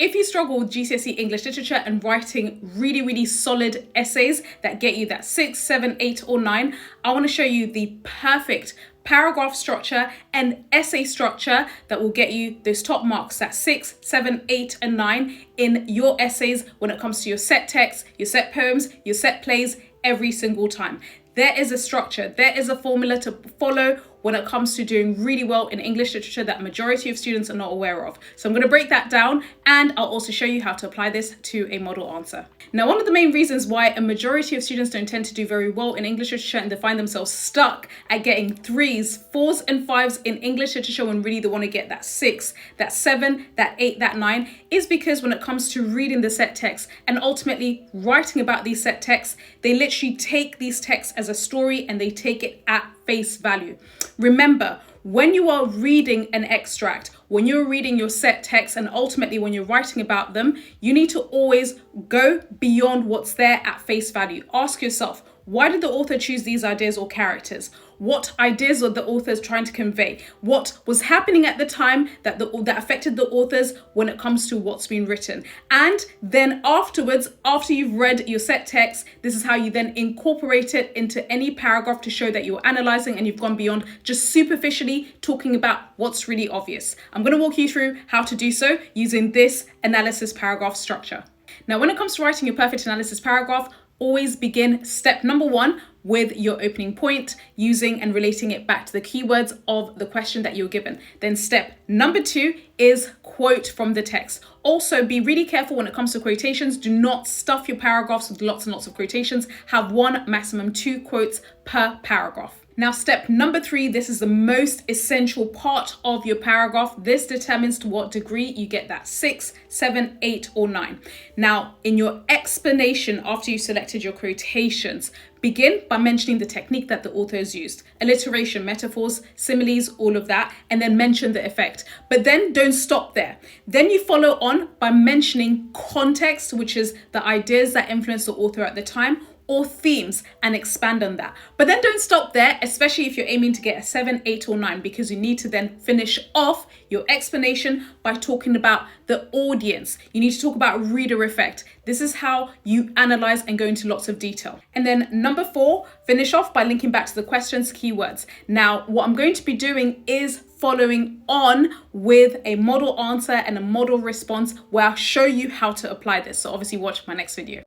If you struggle with GCSE English literature and writing really solid essays that get you that 6, 7, 8 or 9, I want to show you the perfect paragraph structure and essay structure that will get you those top marks, that 6, 7, 8 and 9 in your essays when it comes to your set text, your set poems, your set plays every single time. There is a structure, there is a formula to follow when it comes to doing really well in English literature that majority of students are not aware of. So I'm going to break that down, and I'll also show you how to apply this to a model answer. Now, one of the main reasons why a majority of students don't tend to do very well in English literature and they find themselves stuck at getting 3s, 4s and 5s in English literature when really they want to get that 6, that 7, that 8, that 9 is because when it comes to reading the set text and ultimately writing about these set texts, they literally take these texts as a story and they take it at face value. Remember, when you are reading an extract, when you're reading your set text, and ultimately when you're writing about them, you need to always go beyond what's there at face value. Ask yourself, why did the author choose these ideas or characters? What ideas are the authors trying to convey? What was happening at the time that affected the authors when it comes to what's been written? And then afterwards, after you've read your set text, this is how you then incorporate it into any paragraph to show that you're analyzing and you've gone beyond just superficially talking about what's really obvious. I'm going to walk you through how to do so using this analysis paragraph structure. Now, when it comes to writing your perfect analysis paragraph, always begin step number 1 with your opening point, using and relating it back to the keywords of the question that you're given. Then step number 2 is quote from the text. Also, be really careful when it comes to quotations. Do not stuff your paragraphs with lots and lots of quotations. Have 1, maximum 2 quotes per paragraph. Now, step number 3, this is the most essential part of your paragraph. This determines to what degree you get that 6, 7, 8 or 9. Now, in your explanation after you selected your quotations, begin by mentioning the technique that the author has used. Alliteration, metaphors, similes, all of that, and then mention the effect. But then don't stop there. Then you follow on by mentioning context, which is the ideas that influence the author at the time, or themes, and expand on that. But then don't stop there, especially if you're aiming to get a 7, 8 or 9, because you need to then finish off your explanation by talking about the audience. You need to talk about reader effect. This is how you analyze and go into lots of detail. And then number 4, finish off by linking back to the questions, keywords. Now, what I'm going to be doing is following on with a model answer and a model response where I'll show you how to apply this. So obviously watch my next video.